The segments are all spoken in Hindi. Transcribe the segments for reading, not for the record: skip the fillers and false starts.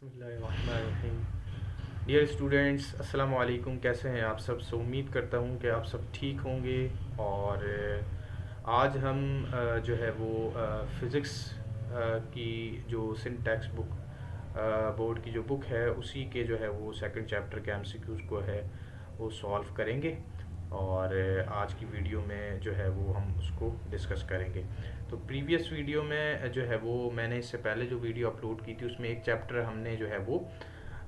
बिस्मिल्लाहिर्रहमानिर्रहीम। डियर स्टूडेंट्स, अस्सलाम वालेकुम। कैसे हैं आप सब? उम्मीद करता हूँ कि आप सब ठीक होंगे। और आज हम जो है वो फ़िज़िक्स की जो सिंटैक्स बुक बोर्ड की जो बुक है उसी के जो है वो सेकंड चैप्टर के एमसीक्यूज़ को है वो सॉल्व करेंगे। और आज की वीडियो में जो है वो हम उसको डिस्कस करेंगे। तो प्रीवियस वीडियो में जो है वो मैंने इससे पहले जो वीडियो अपलोड की थी उसमें एक चैप्टर हमने जो है वो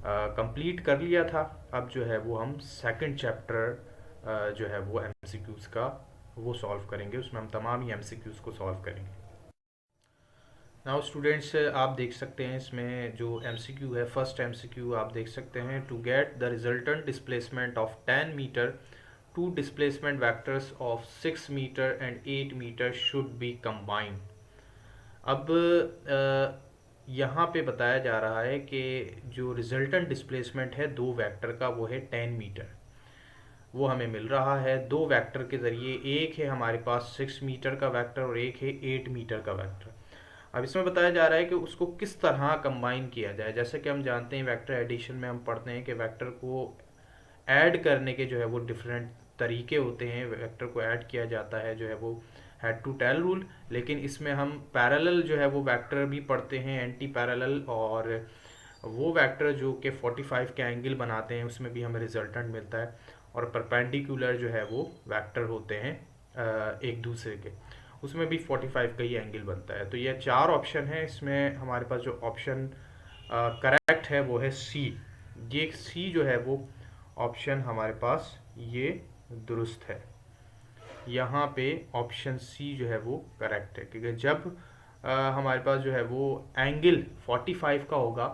कंप्लीट कर लिया था। अब जो है वो हम सेकंड चैप्टर जो है वो एमसीक्यूज़ का वो सॉल्व करेंगे। उसमें हम तमाम ही एमसीक्यूज़ को सॉल्व करेंगे। नाउ स्टूडेंट्स, आप देख सकते हैं इसमें जो एमसीक्यू है, फर्स्ट एमसीक्यू आप देख सकते हैं, to get the resultant displacement of 10 metre, two displacement vectors of 6 metre and 8 metre should be combined. अब यहाँ पे बताया जा रहा है कि जो रिजल्टेंट डिस्प्लेसमेंट है दो वेक्टर का वो है 10 मीटर, वो हमें मिल रहा है दो वेक्टर के ज़रिए। एक है हमारे पास 6 मीटर का वेक्टर और एक है 8 मीटर का वेक्टर। अब इसमें बताया जा रहा है कि उसको किस तरह कंबाइन किया जाए। जैसे कि हम जानते हैं वेक्टर एडिशन में हम पढ़ते हैं कि वेक्टर को ऐड करने के जो है वो डिफरेंट तरीके होते हैं। वेक्टर को ऐड किया जाता है जो है वो हेड टू टेल रूल, लेकिन इसमें हम पैरेलल जो है वो वेक्टर भी पढ़ते हैं, एंटी पैरेलल, और वो वेक्टर जो कि 45 के एंगल बनाते हैं उसमें भी हमें रिजल्टेंट मिलता है। और परपेंडिकुलर जो है वो वेक्टर होते हैं एक दूसरे के, उसमें भी 45 का ही एंगल बनता है। तो ये चार ऑप्शन है। इसमें हमारे पास जो ऑप्शन करेक्ट है वो है सी। ये सी जो है वो ऑप्शन हमारे पास ये दुरुस्त है। यहाँ पे ऑप्शन सी जो है वो करेक्ट है, क्योंकि जब हमारे पास जो है वो एंगल 45 का होगा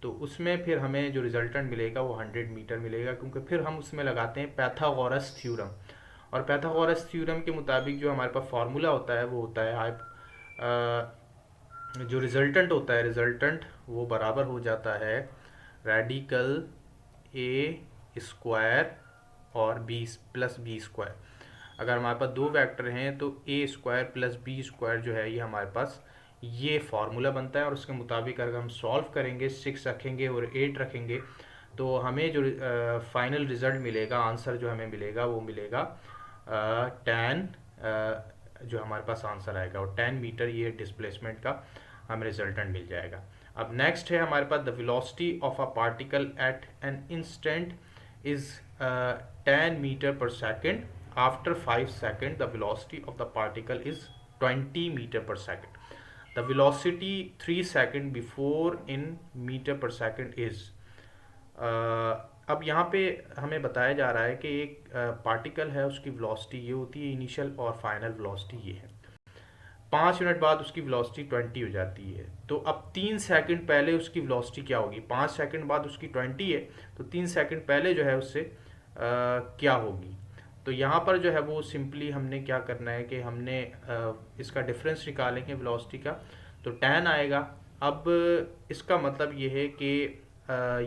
तो उसमें फिर हमें जो रिजल्टेंट मिलेगा वो 100 मीटर मिलेगा, क्योंकि फिर हम उसमें लगाते हैं पैथागोरस थ्योरम। और पैथागोरस थ्योरम के मुताबिक जो हमारे पास फार्मूला होता है वो होता है जो रिजल्टेंट होता है, रिजल्टेंट वो बराबर हो जाता है रेडिकल ए स्क्वायर और बी प्लस बी स्क्वायर। अगर हमारे पास दो वेक्टर हैं तो ए स्क्वायर प्लस बी स्क्वायर जो है ये हमारे पास ये फार्मूला बनता है। और उसके मुताबिक अगर हम सॉल्व करेंगे, 6 रखेंगे और 8 रखेंगे, तो हमें जो फाइनल रिजल्ट मिलेगा, आंसर जो हमें मिलेगा वो मिलेगा 10, जो हमारे पास आंसर आएगा, और 10 मीटर ये डिस्प्लेसमेंट का हमें रिजल्टेंट मिल जाएगा। अब नेक्स्ट है हमारे पास the velocity of a particle at an instant is 10 metre per second. After 5 second the velocity of the particle is 20 metre per second. The velocity 3 second before in metre per second is. अब यहाँ पे हमें बताया जा रहा है कि एक पार्टिकल है, उसकी वेलोसिटी ये होती है इनिशियल, और फाइनल वेलोसिटी ये है। 5 मिनट बाद उसकी वेलोसिटी 20 हो जाती है। तो अब 3 सेकंड पहले उसकी वेलोसिटी क्या होगी? 5 सेकंड बाद उसकी 20 है, तो 3 सेकंड पहले जो है उससे क्या होगी? तो यहाँ पर जो है वो सिंपली हमने क्या करना है कि हमने इसका डिफरेंस निकालेंगे वेलोसिटी का, तो 10 आएगा। अब इसका मतलब ये है कि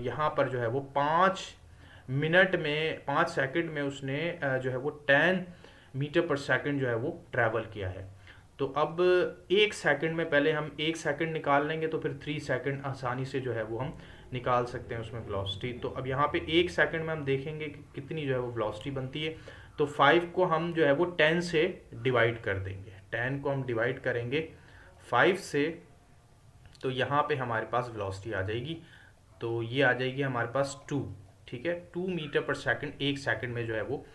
यहाँ पर जो है वो 5 मिनट में, 5 सेकंड में उसने जो है वो 10 मीटर पर सेकंड जो है वो ट्रैवल किया है। तो अब 1 सेकंड में पहले हम 1 सेकंड निकाल लेंगे तो फिर 3 सेकंड आसानी से जो है वो हम निकाल सकते हैं उसमें वेलोसिटी। तो अब यहाँ पे 1 सेकंड में हम देखेंगे कि कितनी जो है वो वेलोसिटी बनती है। तो 5 को हम जो है वो 10 से डिवाइड कर देंगे। 10 को हम डिवाइड करेंगे 5 से, तो यहाँ पे हमारे पास वेलोसिटी आ जाएगी। तो ये आ जाएगी हमारे पास 2। ठीक है, 2 मीटर पर सेकंड 1 सेकंड में जो है वो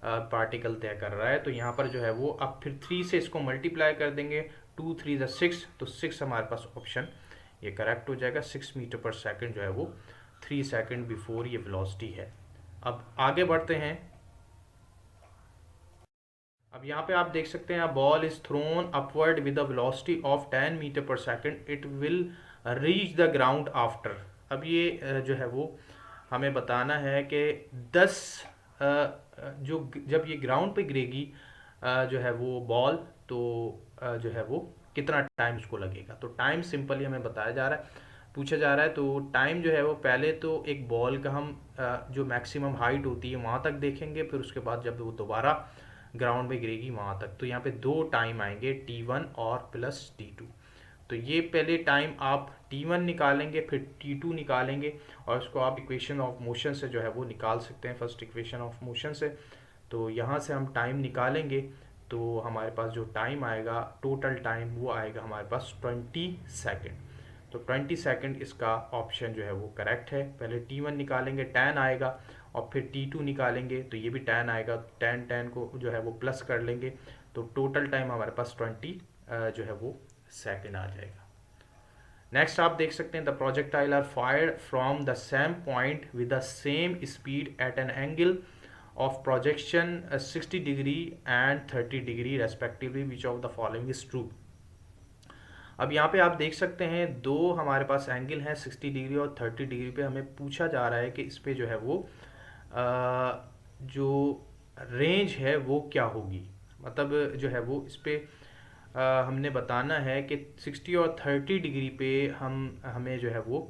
पार्टिकल तय कर रहा है। तो यहाँ पर जो है वो अब फिर 3 से इसको मल्टीप्लाई कर देंगे, 2 3 ज़ा 6, तो 6 हमारे पास ऑप्शन ये करेक्ट हो जाएगा। 6 मीटर पर सेकंड जो है वो 3 सेकंड बिफोर ये वेलोसिटी है। अब आगे बढ़ते हैं। अब यहाँ पे आप देख सकते हैं, ball is thrown upward with the velocity of 10 metre per second, it will reach the ground after. अब ये जो है वो हमें बताना है कि 10 जो जब ये ग्राउंड पे गिरेगी जो है वो बॉल, तो जो है वो कितना टाइम उसको लगेगा। तो टाइम सिंपली हमें बताया जा रहा है, पूछा जा रहा है। तो टाइम जो है वो पहले तो एक बॉल का हम जो मैक्सिमम हाइट होती है वहाँ तक देखेंगे, फिर उसके बाद जब वो दोबारा ग्राउंड में गिरेगी वहाँ तक। तो यहाँ पे दो टाइम आएंगे, T1 और प्लस T2। तो ये पहले टाइम आप T1 निकालेंगे, फिर T2 निकालेंगे, और उसको आप इक्वेशन ऑफ मोशन से जो है वो निकाल सकते हैं, फर्स्ट इक्वेशन ऑफ मोशन से। तो यहाँ से हम टाइम निकालेंगे, तो हमारे पास जो टाइम आएगा, टोटल टाइम, वो आएगा हमारे पास 20 सेकेंड। तो 20 सेकेंड इसका ऑप्शन जो है वो करेक्ट है। पहले T1 निकालेंगे, 10 आएगा, और फिर T2 निकालेंगे तो ये भी 10 आएगा, 10 को जो है वो प्लस कर लेंगे, तो टोटल टाइम हमारे पास 20 जो है वो सेकेंड आ जाएगा। नेक्स्ट आप देख सकते हैं, the projectile are fired from the same point with the same speed at an angle of projection 60 degree and 30 degree respectively, which of the following is true. अब यहाँ पे आप देख सकते हैं दो हमारे पास एंगल हैं 60 डिग्री और 30 डिग्री पे। हमें पूछा जा रहा है कि इस पे जो है वो जो रेंज है वो क्या होगी, मतलब जो है वो इस पे हमने बताना है कि 60 और 30 डिग्री पे हमें जो है वो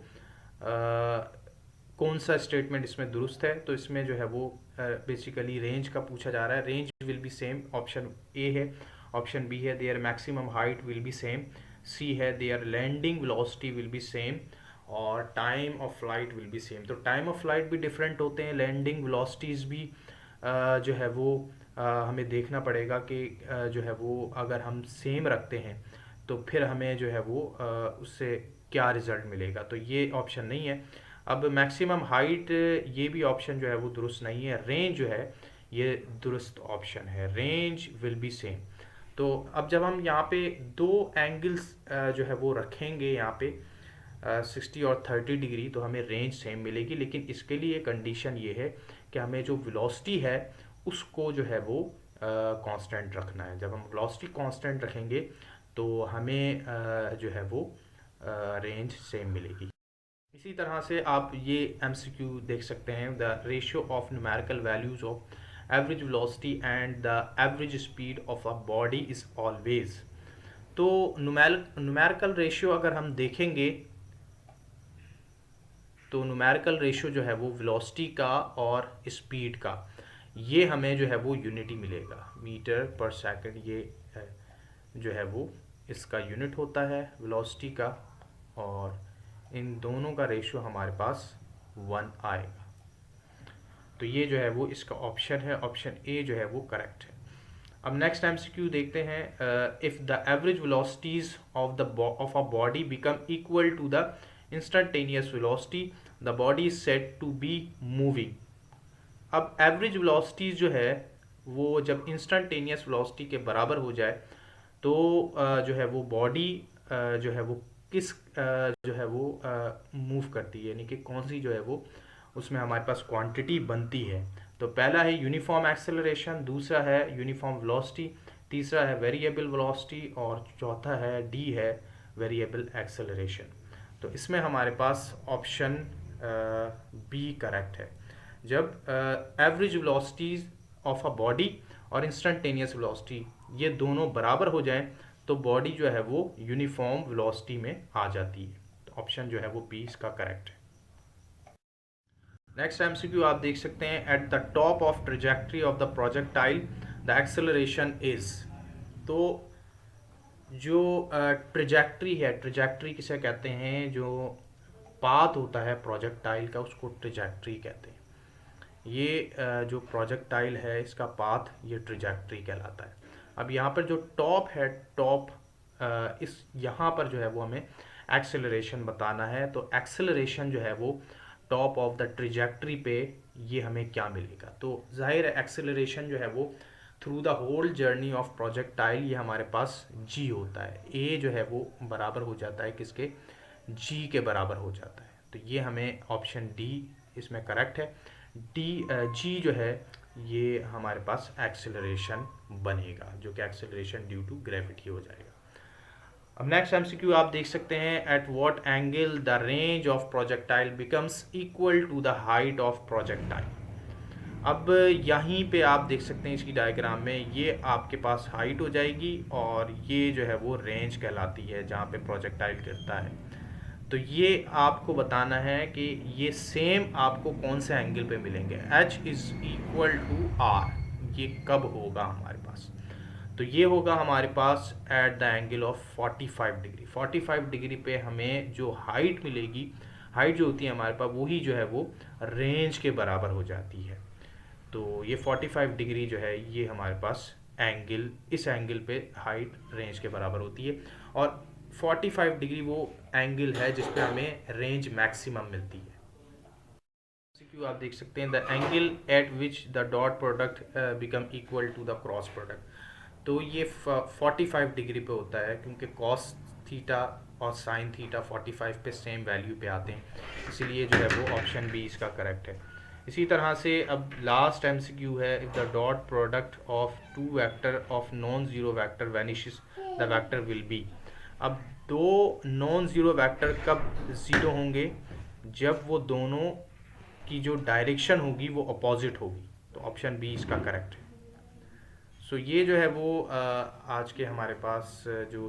कौन सा स्टेटमेंट इसमें दुरुस्त है। तो इसमें जो है वो बेसिकली रेंज का पूछा जा रहा है। Range will be same, option A है। ऑप्शन बी है there maximum height will be same. C है there landing velocity will be same, और time of flight will be same. तो टाइम ऑफ फ्लाइट भी डिफरेंट होते हैं, लैंडिंग वेलोसिटीज़ भी जो है वो हमें देखना पड़ेगा कि जो है वो अगर हम सेम रखते हैं तो फिर हमें जो है वो उससे क्या रिज़ल्ट मिलेगा। तो ये ऑप्शन नहीं है। अब मैक्सिमम हाइट, ये भी ऑप्शन जो है वो दुरुस्त नहीं है। रेंज जो है ये दुरुस्त ऑप्शन है, रेंज विल बी सेम। तो अब जब हम यहाँ पे दो एंगल्स जो है वो रखेंगे यहाँ पे 60 और 30 डिग्री, तो हमें रेंज सेम मिलेगी, लेकिन इसके लिए कंडीशन ये है कि हमें जो वेलोसिटी है उसको जो है वो कांस्टेंट रखना है। जब हम वेलोसिटी कांस्टेंट रखेंगे तो हमें जो है वो रेंज सेम मिलेगी। इसी तरह से आप ये MCQ देख सकते हैं, the ratio of numerical values of average velocity and the average speed of a body is always. तो न्यूमेरिकल रेशियो अगर हम देखेंगे तो न्यूमेरिकल रेशियो जो है वो वेलोसिटी का और स्पीड का, ये हमें जो है वो यूनिटी मिलेगा, मीटर पर सेकंड। ये जो है वो इसका यूनिट होता है वेलोसिटी का, और इन दोनों का रेशियो हमारे पास 1 आएगा। तो ये जो है वो इसका ऑप्शन है, ऑप्शन ए जो है वो करेक्ट है। अब नेक्स्ट MCQ देखते हैं, if the average velocities of a body become equal to the instantaneous velocity, the body is said to be moving. अब एवरेज वेलोसिटीज जो है वो जब इंस्टेंटेनियस वेलोसिटी के बराबर हो जाए तो जो है वो बॉडी जो है वो किस जो है वो मूव करती है, यानी कि कौन सी जो है वो उसमें हमारे पास क्वांटिटी बनती है। तो पहला है यूनिफॉर्म एक्सेलरेशन, दूसरा है यूनिफॉर्म वेलोसिटी, तीसरा है वेरिएबल वेलोसिटी, और चौथा है डी है वेरिएबल एक्सेलरेशन। तो इसमें हमारे पास ऑप्शन बी करेक्ट है। जब average velocities of a body और इंस्टेंटेनियस वेलोसिटी ये दोनों बराबर हो जाएं तो बॉडी जो है वो यूनिफॉर्म वेलोसिटी में आ जाती है। तो ऑप्शन जो है वो बी इसका करेक्ट है। नेक्स्ट MCQ आप देख सकते हैं, at the top of trajectory of the projectile the acceleration is. तो जो ट्रेजेक्ट्री है, ट्रेजेक्ट्री किसे कहते हैं, जो पाथ होता है प्रोजेक्टाइल का उसको ट्रेजेक्ट्री कहते हैं। ये जो प्रोजेक्टाइल है इसका पाथ ये ट्रेजेक्ट्री कहलाता है। अब यहाँ पर जो टॉप है, टॉप इस यहाँ पर जो है वो हमें एक्सेलरेशन बताना है। तो एक्सेलरेशन जो है वो टॉप ऑफ द ट्रेजेक्ट्री पे ये हमें क्या मिलेगा। तो जाहिर है एक्सेलरेशन जो है वो through the whole journey of projectile ये हमारे पास जी होता है। ए जो है वो बराबर हो जाता है किसके, जी के बराबर हो जाता है। तो ये हमें ऑप्शन डी इसमें करेक्ट है। डी जी जो है ये हमारे पास एक्सेलरेशन बनेगा, जो कि एक्सेलरेशन ड्यू टू ग्रेविटी हो जाएगा। अब नेक्स्ट MCQ आप देख सकते हैं, at what angle the range of projectile becomes equal to the height of projectile. अब यहीं पे आप देख सकते हैं इसकी डायग्राम में, ये आपके पास हाइट हो जाएगी और ये जो है वो रेंज कहलाती है जहाँ पे प्रोजेक्टाइल गिरता है। तो ये आपको बताना है कि ये सेम आपको कौन से एंगल पे मिलेंगे। H is equal to R, ये कब होगा हमारे पास। तो ये होगा हमारे पास at the angle of 45 degree. 45 degree पे हमें जो हाइट मिलेगी, हाइट जो होती है हमारे पास, वही जो है वो रेंज के बराबर हो जाती है। तो ये 45 डिग्री जो है ये हमारे पास एंगल, इस एंगल पे हाइट रेंज के बराबर होती है। और 45 डिग्री वो एंगल है जिस पे हमें रेंज मैक्सिमम मिलती है। क्यों आप देख सकते हैं, the angle at which the dot product become equal to the cross product. तो ये 45 डिग्री पे होता है, क्योंकि कॉस थीटा और साइन थीटा 45 पे सेम वैल्यू पे आते हैं, इसीलिए जो है वो ऑप्शन बी इसका करेक्ट है। इसी तरह से अब लास्ट एमसीक्यू है, if the dot product of two vector of non zero vector vanishes the vector will be. अब दो नॉन जीरो वेक्टर कब ज़ीरो होंगे? जब वो दोनों की जो डायरेक्शन होगी वो अपोजिट होगी। तो ऑप्शन बी इसका करेक्ट है। सो ये जो है वो आज के हमारे पास जो